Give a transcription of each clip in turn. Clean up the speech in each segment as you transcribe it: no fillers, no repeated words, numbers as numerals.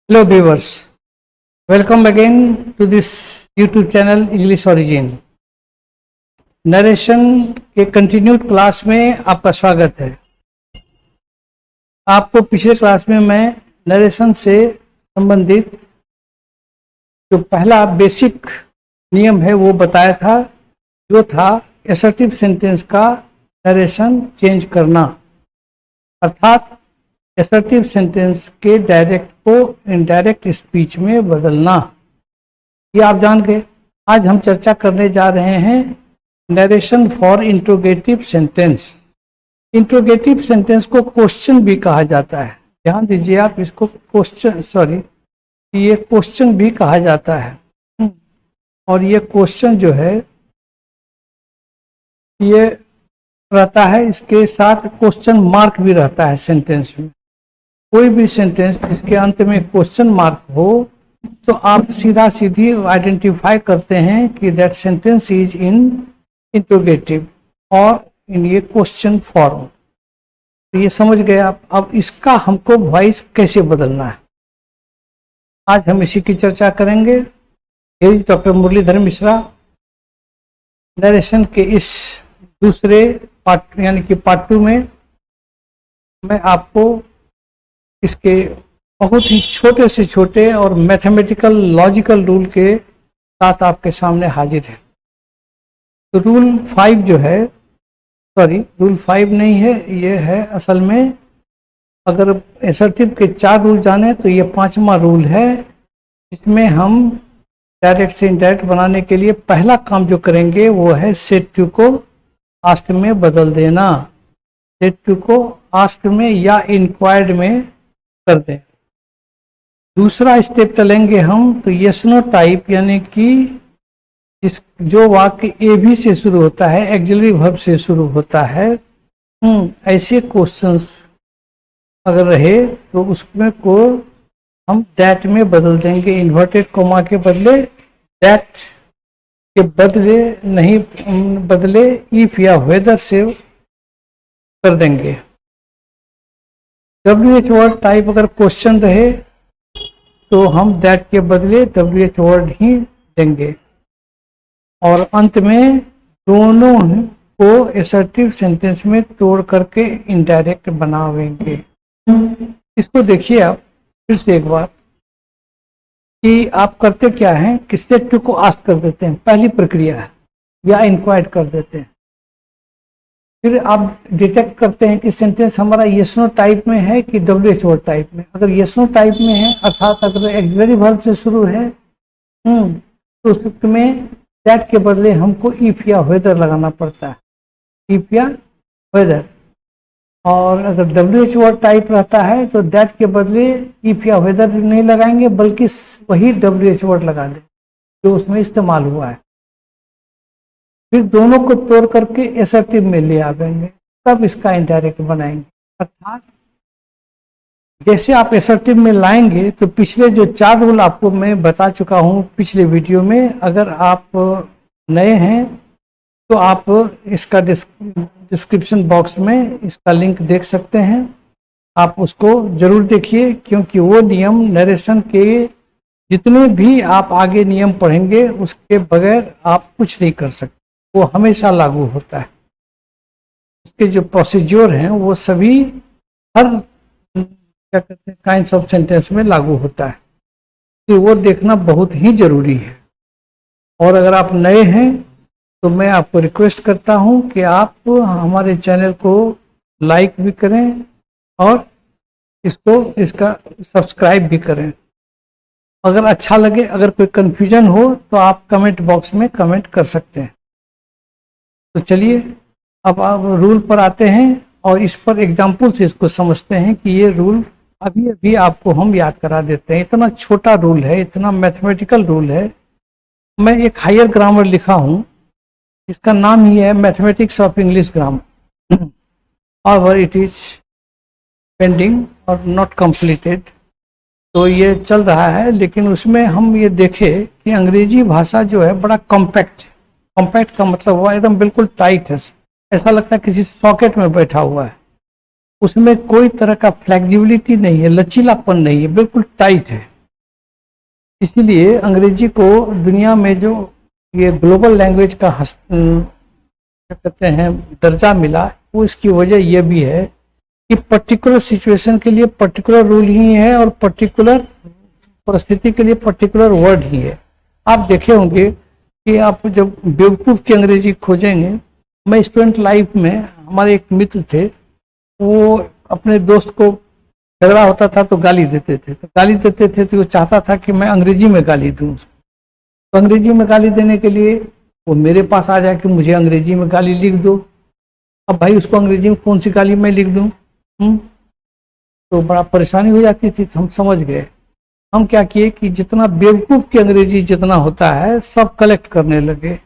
Hello viewers, welcome again to this YouTube channel English Origin। Narration के continued class में आपका स्वागत है। आपको पिछले क्लास में मैं नरेशन से संबंधित जो पहला बेसिक नियम है वो बताया था, जो था असर्टिव सेंटेंस का नरेशन चेंज करना, अर्थात असर्टिव सेंटेंस के डायरेक्ट को इनडायरेक्ट स्पीच में बदलना। ये आप जान गए। आज हम चर्चा करने जा रहे हैं narration for interrogative sentence. Interrogative sentence को क्वेश्चन भी कहा जाता है। ध्यान दीजिए आप, इसको ये क्वेश्चन भी कहा जाता है। और ये क्वेश्चन जो है ये रहता है, इसके साथ क्वेश्चन मार्क भी रहता है सेंटेंस में। कोई भी सेंटेंस जिसके अंत में क्वेश्चन मार्क हो तो आप सीधा सीधी आइडेंटिफाई करते हैं कि that sentence is in interrogative और इन ये क्वेश्चन फॉर्म। तो ये समझ गए आप। अब इसका हमको वॉइस कैसे बदलना है, आज हम इसी की चर्चा करेंगे। डॉक्टर मुरलीधर मिश्रा नरेशन के इस दूसरे पार्ट यानी कि पार्ट 2 में मैं आपको इसके बहुत ही छोटे से छोटे और मैथमेटिकल लॉजिकल रूल के साथ आपके सामने हाजिर है। तो रूल 5 जो है, रूल 5 नहीं है, ये है असल में, अगर असर्टिव के 4 रूल जाने तो ये 5वां रूल है, जिसमें हम डायरेक्ट से इनडायरेक्ट बनाने के लिए पहला काम जो करेंगे वो है सेड टू को आस्क्ड में बदल देना। सेड टू को आस्क्ड में या इंक्वायर्ड में कर दें। दूसरा स्टेप चलेंगे हम तो यस नो टाइप, यानी कि जो वाक्य ए भी से शुरू होता है, एक्सिलरी वर्ब से शुरू होता है, ऐसे क्वेश्चंस अगर रहे तो उसमें को हम दैट में बदल देंगे। इन्वर्टेड कोमा के बदले दैट के बदले नहीं बदले इफ या वेदर से कर देंगे। WH वर्ड टाइप अगर क्वेश्चन रहे तो हम दैट के बदले WH वर्ड ही देंगे। और अंत में दोनों को असर्टिव सेंटेंस में तोड़ करके इनडायरेक्ट बनावेंगे। इसको देखिए आप फिर से एक बार कि आप करते क्या हैं कि सेड टू को आस्क कर देते हैं, पहली प्रक्रिया है, या इंक्वायर कर देते हैं। फिर आप डिटेक्ट करते हैं कि सेंटेंस हमारा यस नो टाइप में है कि WH वर्ड टाइप में। अगर यस नो टाइप में है, अर्थात अगर एक्सिलरी वर्ब से शुरू है तो उसमें दैट के बदले हमको इफ या वेदर लगाना पड़ता है, इफ या वेदर। और अगर WH वर्ड टाइप रहता है तो दैट के बदले इफ या वेदर नहीं लगाएंगे, बल्कि वही WH वर्ड लगा दें जो उसमें इस्तेमाल हुआ है। फिर दोनों को तोड़ करके असर्टिव में ले आवेंगे, तब इसका इनडायरेक्ट बनाएंगे। अर्थात जैसे आप असर्टिव में लाएंगे तो पिछले जो 4 रूल आपको मैं बता चुका हूं पिछले वीडियो में, अगर आप नए हैं तो आप इसका डिस्क्रिप्शन बॉक्स में इसका लिंक देख सकते हैं। आप उसको जरूर देखिए, क्योंकि वो नियम नरेशन के जितने भी आप आगे नियम पढ़ेंगे उसके बगैर आप कुछ नहीं कर सकते, वो हमेशा लागू होता है। उसके जो प्रोसीजर हैं वो सभी हर क्या कहते हैं काइंड्स ऑफ सेंटेंस में लागू होता है, तो वो देखना बहुत ही जरूरी है। और अगर आप नए हैं तो मैं आपको रिक्वेस्ट करता हूं कि आप हमारे चैनल को लाइक भी करें और इसका सब्सक्राइब भी करें। अगर अच्छा लगे, अगर कोई कंफ्यूजन हो तो आप कमेंट बॉक्स में कमेंट कर सकते हैं। तो चलिए अब आप रूल पर आते हैं और इस पर एग्जाम्पल से इसको समझते हैं कि ये रूल अभी अभी आपको हम याद करा देते हैं। इतना छोटा रूल है, इतना मैथमेटिकल रूल है। मैं एक हायर ग्रामर लिखा हूँ जिसका नाम ही है मैथमेटिक्स ऑफ इंग्लिश ग्रामर, और इट इज पेंडिंग और नॉट कंप्लीटेड। तो ये चल रहा है, लेकिन उसमें हम ये देखें कि अंग्रेजी भाषा जो है बड़ा कॉम्पैक्ट का मतलब हुआ एकदम बिल्कुल टाइट है, ऐसा लगता है किसी सॉकेट में बैठा हुआ है। उसमें कोई तरह का फ्लेक्सिबिलिटी नहीं है, लचीलापन नहीं है, बिल्कुल टाइट है। इसीलिए अंग्रेजी को दुनिया में जो ये ग्लोबल लैंग्वेज का क्या कहते हैं दर्जा मिला, वो इसकी वजह यह भी है कि पर्टिकुलर सिचुएशन के लिए पर्टिकुलर रूल ही है और पर्टिकुलर परिस्थिति के लिए पर्टिकुलर वर्ड ही है। आप देखे होंगे कि आप जब बेवकूफ़ की अंग्रेजी खोजेंगे, मैं स्टूडेंट लाइफ में हमारे एक मित्र थे, वो अपने दोस्त को झगड़ा होता था तो गाली देते थे, तो वो चाहता था कि मैं अंग्रेजी में गाली दूं उसको। तो अंग्रेजी में गाली देने के लिए वो मेरे पास आ जाए कि मुझे अंग्रेजी में गाली लिख दो। अब भाई उसको अंग्रेजी में कौन सी गाली मैं लिख दूं? तो बड़ा परेशानी हो जाती थी। हम समझ गए, हम क्या किए कि जितना बेवकूफ़ की अंग्रेजी जितना होता है सब कलेक्ट करने लगे।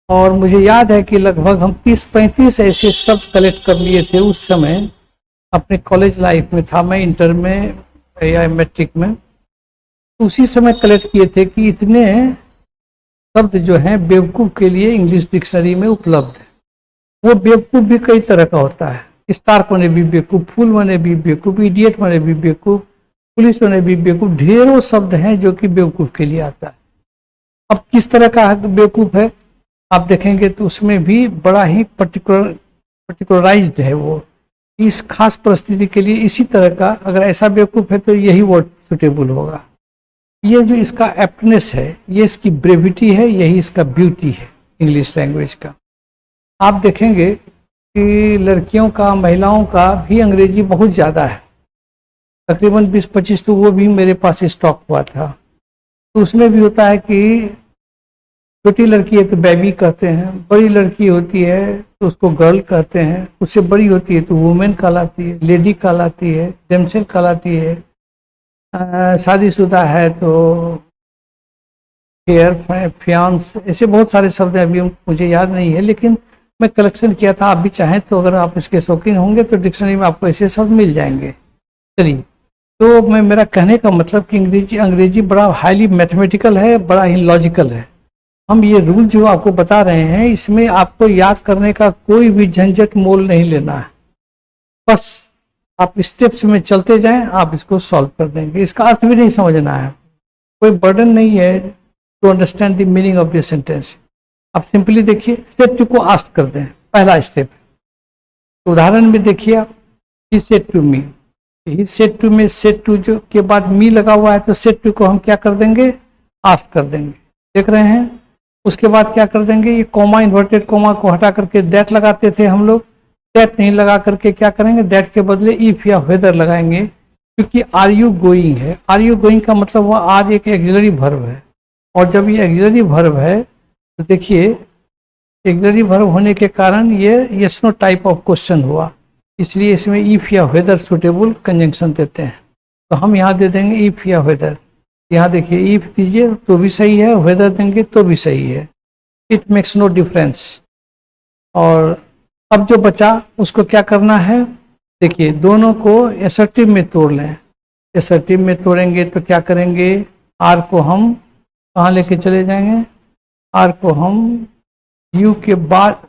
और मुझे याद है कि लगभग हम 30-35 ऐसे शब्द कलेक्ट कर लिए थे उस समय। अपने कॉलेज लाइफ में था, मैं इंटर में या मैट्रिक में, तो उसी समय कलेक्ट किए थे कि इतने शब्द जो हैं बेवकूफ़ के लिए इंग्लिश डिक्शनरी में उपलब्ध है। वो बेवकूफ़ भी कई तरह का होता है, स्टार्क माने भी बेवकूफ़, फूल माने भी बेवकूफ़, इडियट माने भी बेवकूफ़, पुलिस माने भी बेवकूफ़, ढेरों शब्द हैं जो कि बेवकूफ़ के लिए आता है। अब किस तरह का बेवकूफ़ है आप देखेंगे तो उसमें भी बड़ा ही पर्टिकुलराइज्ड है वो, इस खास परिस्थिति के लिए इसी तरह का। अगर ऐसा बेवकूफ़ है तो यही वर्ड सुटेबल होगा। ये जो इसका एप्टनेस है, ये इसकी ब्रेविटी है, यही इसका ब्यूटी है इंग्लिश लैंग्वेज का। आप देखेंगे कि लड़कियों का, महिलाओं का भी अंग्रेजी बहुत ज़्यादा है, तकरीबन 20-25 तो वो भी मेरे पास स्टॉक हुआ था। तो उसमें भी होता है कि छोटी लड़की है तो बेबी कहते हैं, बड़ी लड़की होती है तो उसको गर्ल कहते हैं, उससे बड़ी होती है तो वुमेन कहलाती है, लेडी कहलाती है, डेमसेल कहलाती है, शादीशुदा है तो फेयर, फियांस, ऐसे बहुत सारे शब्द अभी मुझे याद नहीं है, लेकिन मैं कलेक्शन किया था। आप भी चाहें तो अगर आप इसके शौकीन होंगे तो डिक्शनरी में आपको ऐसे शब्द मिल जाएंगे। चलिए, तो मेरा कहने का मतलब कि अंग्रेजी बड़ा हाईली मैथमेटिकल है, बड़ा ही लॉजिकल है। हम ये रूल जो आपको बता रहे हैं, इसमें आपको याद करने का कोई भी झंझट मोल नहीं लेना है, बस आप स्टेप्स में चलते जाएं, आप इसको सॉल्व कर देंगे। इसका अर्थ भी नहीं समझना है, कोई बर्डन नहीं है to understand the meaning of this sentence. आप सिंपली देखिए, स्टेप 2 को आस्क कर दें, पहला स्टेप। तो उदाहरण में देखिए आप, he said to me, he said to me said to जो के बाद मी लगा हुआ है, तो सेड टू को हम क्या कर देंगे? आस्क कर देंगे। देख रहे हैं? उसके बाद क्या कर देंगे? ये कॉमा, इन्वर्टेड कॉमा को हटा करके दैट लगाते थे हम लोग, दैट नहीं लगा करके क्या करेंगे? दैट के बदले इफ या वेदर लगाएंगे, क्योंकि आर यू गोइंग है। आर यू गोइंग का मतलब हुआ आर एक एक्सिलरी वर्ब है, और जब ये एक्सिलरी वर्ब है तो देखिए एक्सिलरी वर्ब होने के कारण ये yes no type of question हुआ, इसलिए इसमें इफ या वेदर सुटेबल कंजंक्शन देते हैं। तो हम यहाँ दे देंगे इफ या वेदर। यहाँ देखिए, इफ दीजिए तो भी सही है, वेदर देंगे तो भी सही है, इट मेक्स नो डिफरेंस। और अब जो बचा उसको क्या करना है? देखिए, दोनों को एसर्टिव में तोड़ लें। एसर्टिव में तोड़ेंगे तो क्या करेंगे? आर को हम कहाँ लेके चले जाएंगे? आर को हम यू के बाद,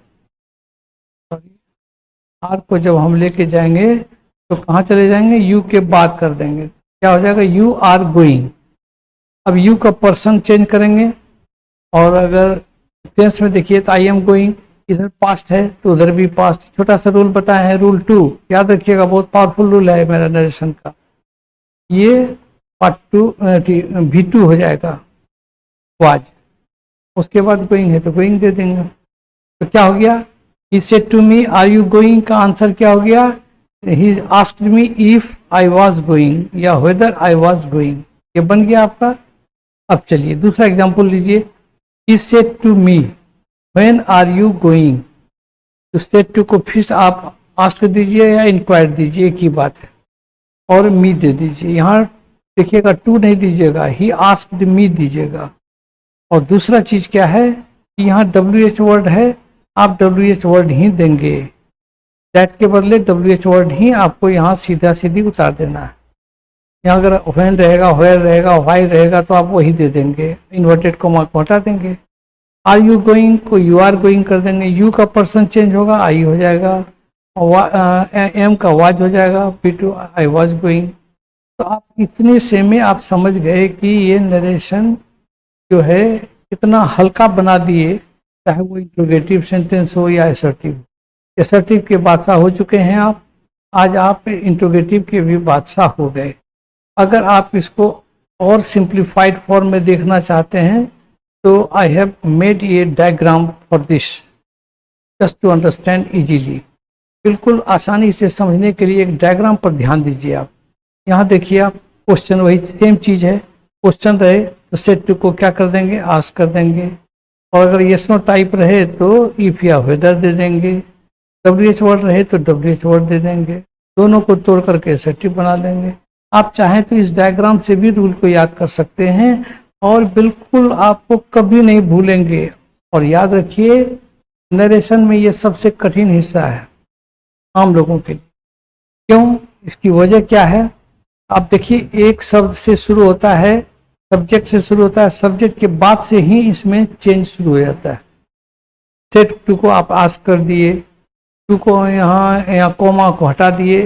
आर को जब हम लेके जाएंगे तो कहाँ चले जाएंगे? यू के बाद कर देंगे। क्या हो जाएगा? You are going. अब यू का पर्सन चेंज करेंगे, और अगर टेंस में देखिए तो आई एम गोइंग, इधर पास्ट है तो उधर भी पास्ट। छोटा सा रूल बताया है, रूल 2, याद रखिएगा, बहुत पावरफुल रूल है मेरा नरेशन का। ये पार्ट 2 V2 हो जाएगा वाज, उसके बाद गोइंग है तो गोइंग दे देंगे। तो क्या हो गया? He said to me are you going का आंसर क्या हो गया? He asked me if I was going या वेदर आई वाज गोइंग। ये बन गया आपका। अब चलिए दूसरा एग्जांपल लीजिए। He said to me when are you going. तो सेड टू को फिर आप आस्क दीजिए या इंक्वायर दीजिए, एक ही बात है, और मी दे दीजिए। यहाँ देखिएगा टू नहीं दीजिएगा, ही आस्क्ड मी दीजिएगा। और दूसरा चीज क्या है कि यहाँ WH वर्ड है, आप WH वर्ड ही देंगे, दैट के बदले WH वर्ड ही आपको यहाँ सीधा सीधी उतार देना है। यहाँ अगर व्हेन रहेगा, वेयर रहेगा, व्हाई रहेगा तो आप वही दे देंगे, इन्वर्टेड कॉमा को हटा देंगे। आर यू गोइंग को यू आर गोइंग कर देंगे, यू का पर्सन चेंज होगा, आई हो जाएगा, और एम का वाज हो जाएगा, P2 आई वाज गोइंग। तो आप इतने से में आप समझ गए कि ये नरेशन जो है कितना हल्का बना दिए, चाहे वो इंट्रोगेटिव सेंटेंस हो या असर्टिव। असर्टिव के बादशाह हो चुके हैं आप, आज आप इंट्रोगेटिव के भी बादशाह हो गए। अगर आप इसको और सिंप्लीफाइड फॉर्म में देखना चाहते हैं तो I have made a diagram for this just to understand easily. बिल्कुल आसानी से समझने के लिए एक डायग्राम पर ध्यान दीजिए। आप यहाँ देखिए, आप क्वेश्चन वही सेम चीज़ है, क्वेश्चन रहे तो सेट टू को क्या कर देंगे, आस्क कर देंगे, और अगर यस नो टाइप रहे तो इफ या वेदर दे देंगे, WH वर्ड रहे तो WH वर्ड दे देंगे, दोनों को तोड़ करके असर्टिव बना देंगे। आप चाहें तो इस डायग्राम से भी रूल को याद कर सकते हैं और बिल्कुल आपको कभी नहीं भूलेंगे। और याद रखिए, नरेशन में ये सबसे कठिन हिस्सा है आम लोगों के लिए। क्यों? इसकी वजह क्या है? आप देखिए, एक शब्द से शुरू होता है, सब्जेक्ट से शुरू होता है, सब्जेक्ट के बाद से ही इसमें चेंज शुरू हो जाता है। सेट टू को आप आस्क कर दिए, टू को यहाँ कोमा को हटा दिए,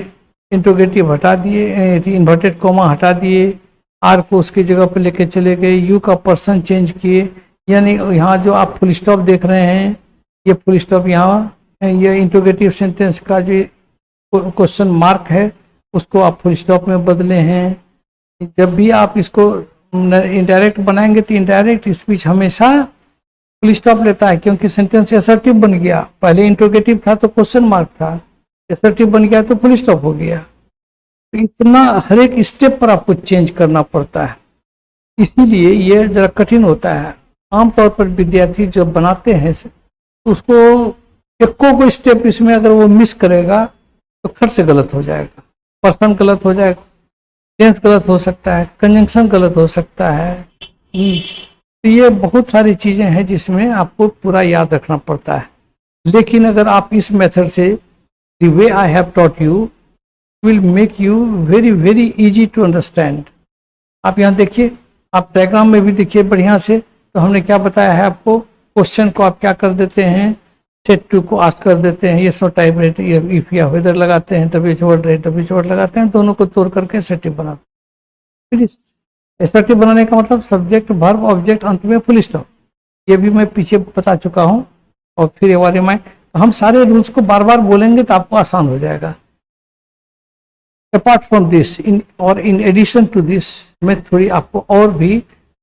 इंट्रोगेटिव हटा दिए, इन्वर्टेड कोमा हटा दिए, आर को उसकी जगह पर लेके चले गए, यू का पर्सन चेंज किए, यानी यहाँ जो आप फुल स्टॉप देख रहे हैं, ये फुल स्टॉप यहाँ, ये इंट्रोगेटिव सेंटेंस का जो क्वेश्चन मार्क है उसको आप फुल स्टॉप में बदले हैं। जब भी आप इसको इनडायरेक्ट बनाएंगे तो इनडायरेक्ट स्पीच हमेशा फुल स्टॉप लेता है, क्योंकि सेंटेंस असर्टिव बन गया। पहले इंट्रोगेटिव था तो क्वेश्चन मार्क था, असर्टिव बन गया तो फुल स्टॉप हो गया। तो इतना हर एक स्टेप पर आपको चेंज करना पड़ता है, इसीलिए ये जरा कठिन होता है। आमतौर पर विद्यार्थी जब बनाते हैं उसको एको को स्टेप इसमें अगर वो मिस करेगा तो खट से गलत हो जाएगा, पर्सन गलत हो जाएगा, टेंस गलत हो सकता है, कंजंक्शन गलत हो सकता है। तो ये बहुत सारी चीजें हैं जिसमें आपको पूरा याद रखना पड़ता है। लेकिन अगर आप इस मेथड से the way I have taught you will make you very very easy to understand. आप यहाँ देखिए, आप डायग्राम में भी देखिए बढ़िया से, तो हमने क्या बताया है आपको, क्वेश्चन को आप क्या कर देते हैं, सेट टू को आस्क कर देते हैं, ये सो टाइप रेट इफ या वेदर लगाते हैं, WH वर्ड रहे WH वर्ड लगाते हैं, दोनों को तोड़ करके असर्टिव बनाते हैं। असर्टिव बनाने का मतलब सब्जेक्ट वर्ब ऑब्जेक्ट अंत में फुल स्टॉप, ये भी मैं पीछे बता चुका हूँ। और फिर एक बार रिमाइंड, हम सारे रूल्स को बार बार बोलेंगे तो आपको आसान हो जाएगा। Apart from this in addition to this, मैं थोड़ी आपको और भी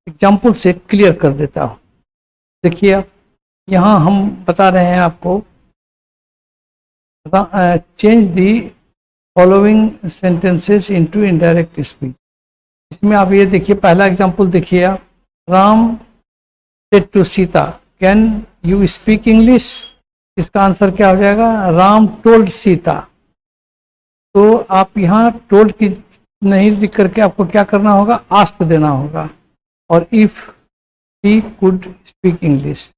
एग्जाम्पल से क्लियर कर देता हूँ। देखिए, आप यहाँ हम बता रहे हैं आपको, change the following sentences into indirect speech. इसमें आप ये देखिए, पहला एग्जांपल देखिए आप, Ram said to Sita can you speak English. इसका आंसर क्या हो जाएगा, राम टोल्ड सीता। तो आप यहाँ टोल्ड की नहीं लिख करके आपको क्या करना होगा, आस्क देना होगा, और if he could speak English,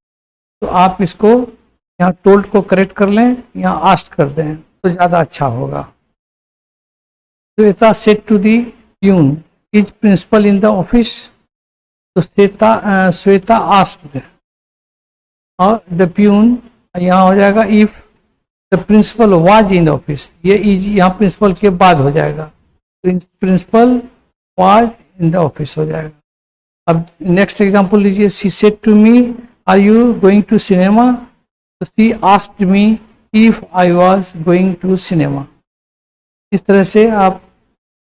तो आप इसको यहाँ टोल्ड को करेक्ट कर लें, यहाँ आस्क कर दें तो ज़्यादा अच्छा होगा। Shweta said to the peon is principal in the office, तो श्वेता आस्क्ड, और द प्यून यहाँ हो जाएगा if the principal was in office, ये इज यहाँ प्रिंसिपल के बाद हो जाएगा, तो principal was in the office हो जाएगा। अब नेक्स्ट एग्जांपल लीजिए, she said to me are you going to cinema, तो she asked me if I was going to cinema. इस तरह से आप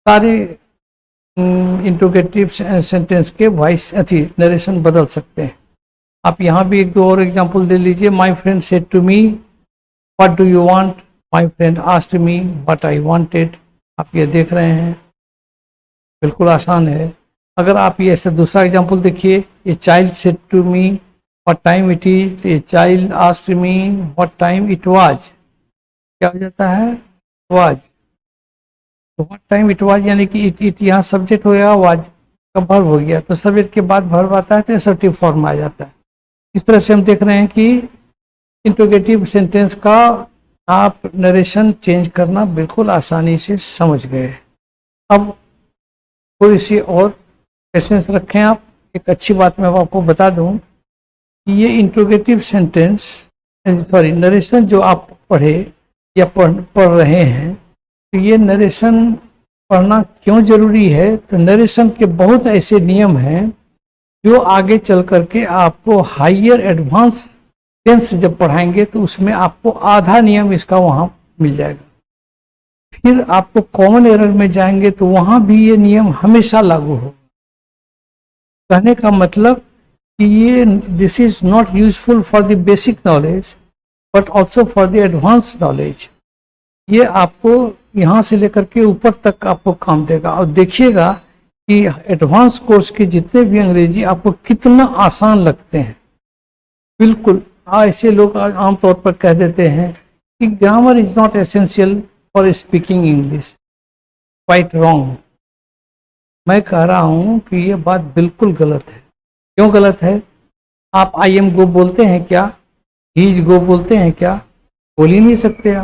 सारे इंट्रोगेटिव सेंटेंस के वॉइस नरेशन बदल सकते हैं। आप यहाँ भी एक दो और एग्जांपल दे लीजिए, my friend said to me what do you want, my friend asked me what I wanted. आप ये देख रहे हैं, बिल्कुल आसान है। अगर आप ये ऐसे दूसरा एग्जांपल देखिए, a child said to me what time it is, a child asked me what time it was, क्या हो जाता है, वाज। तो व्हाट टाइम इट वाज यानी कि इट यहाँ सब्जेक्ट हो गया, वाज का वर्ब हो गया, तो सब्जेक्ट के बाद वर्ब आता है तो असर्टिव फॉर्म आ जाता है। इस तरह से हम देख रहे हैं कि इंट्रोगेटिव सेंटेंस का आप नरेशन चेंज करना बिल्कुल आसानी से समझ गए। अब थोड़ी सी और पेशेंस रखें आप। एक अच्छी बात मैं आपको बता दूं कि ये इंट्रोगेटिव सेंटेंस नरेशन जो आप पढ़े या पढ़ रहे हैं, तो ये नरेशन पढ़ना क्यों जरूरी है, तो नरेशन के बहुत ऐसे नियम हैं जो आगे चल करके आपको हायर एडवांस टेंस जब पढ़ाएंगे तो उसमें आपको आधा नियम इसका वहां मिल जाएगा। फिर आपको कॉमन एरर में जाएंगे तो वहां भी ये नियम हमेशा लागू हो। कहने का मतलब कि ये this is not useful for the basic knowledge but also for the advance knowledge. ये आपको यहाँ से लेकर के ऊपर तक आपको काम देगा। और देखिएगा कि एडवांस कोर्स के जितने भी अंग्रेजी आपको कितना आसान लगते हैं। बिल्कुल ऐसे लोग आमतौर पर कह देते हैं कि grammar is not essential for speaking English. Quite wrong. मैं कह रहा हूं कि ये बात बिल्कुल गलत है। क्यों गलत है? आप आई एम गो बोलते हैं क्या? ही इज गो बोलते हैं क्या? बोल ही नहीं सकते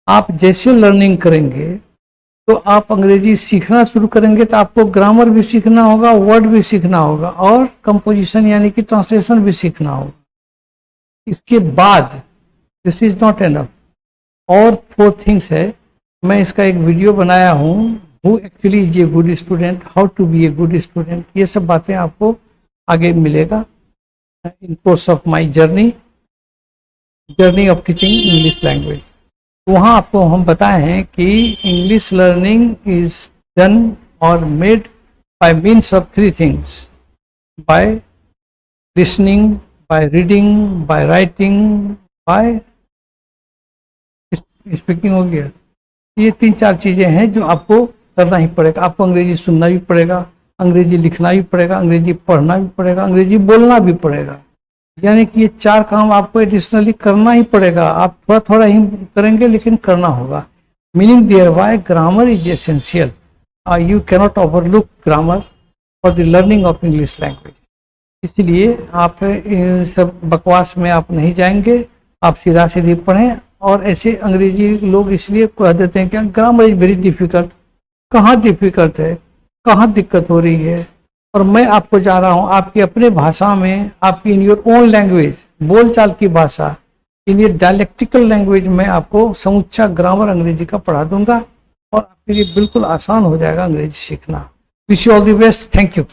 आप जैसे लर्निंग करेंगे तो आप अंग्रेजी सीखना शुरू करेंगे तो आपको ग्रामर भी सीखना होगा, वर्ड भी सीखना होगा और कंपोजिशन यानी कि ट्रांसलेशन भी सीखना होगा। इसके बाद दिस इज नॉट एनफ और 4 थिंग्स है। मैं इसका एक वीडियो बनाया हूँ, who actually is a good student, how to be a good student. ये सब बातें आपको आगे मिलेगा in course of my journey of teaching English language. वहाँ आपको हम बताए हैं कि इंग्लिश लर्निंग इज डन और made by means of 3 things, by listening, by reading, by writing, by speaking. हो गया। ये 3-4 चीजें हैं जो आपको करना ही पड़ेगा। आपको अंग्रेजी सुनना भी पड़ेगा, अंग्रेजी लिखना भी पड़ेगा, अंग्रेजी पढ़ना भी पड़ेगा, अंग्रेजी बोलना भी पड़ेगा। यानी कि ये 4 काम आपको एडिशनली करना ही पड़ेगा। आप थोड़ा थोड़ा ही करेंगे लेकिन करना होगा। Meaning there by grammar is essential. You cannot overlook grammar for the learning of English language. इसलिए आप इन सब बकवास में आप नहीं जाएंगे, आप सीधा सीधी पढ़ें। और ऐसे अंग्रेजी लोग इसलिए कह देते हैं कि ग्रामर इज वेरी डिफिकल्ट। कहाँ डिफिकल्ट है, कहाँ दिक्कत हो रही है? और मैं आपको जा रहा हूँ आपकी अपने भाषा में, आपकी इन योर ओन लैंग्वेज, बोलचाल की भाषा, इन योर डायलेक्टिकल लैंग्वेज में आपको समुच्चा ग्रामर अंग्रेजी का पढ़ा दूंगा और आपके लिए बिल्कुल आसान हो जाएगा अंग्रेजी सीखना। Wish you all the best. Thank you.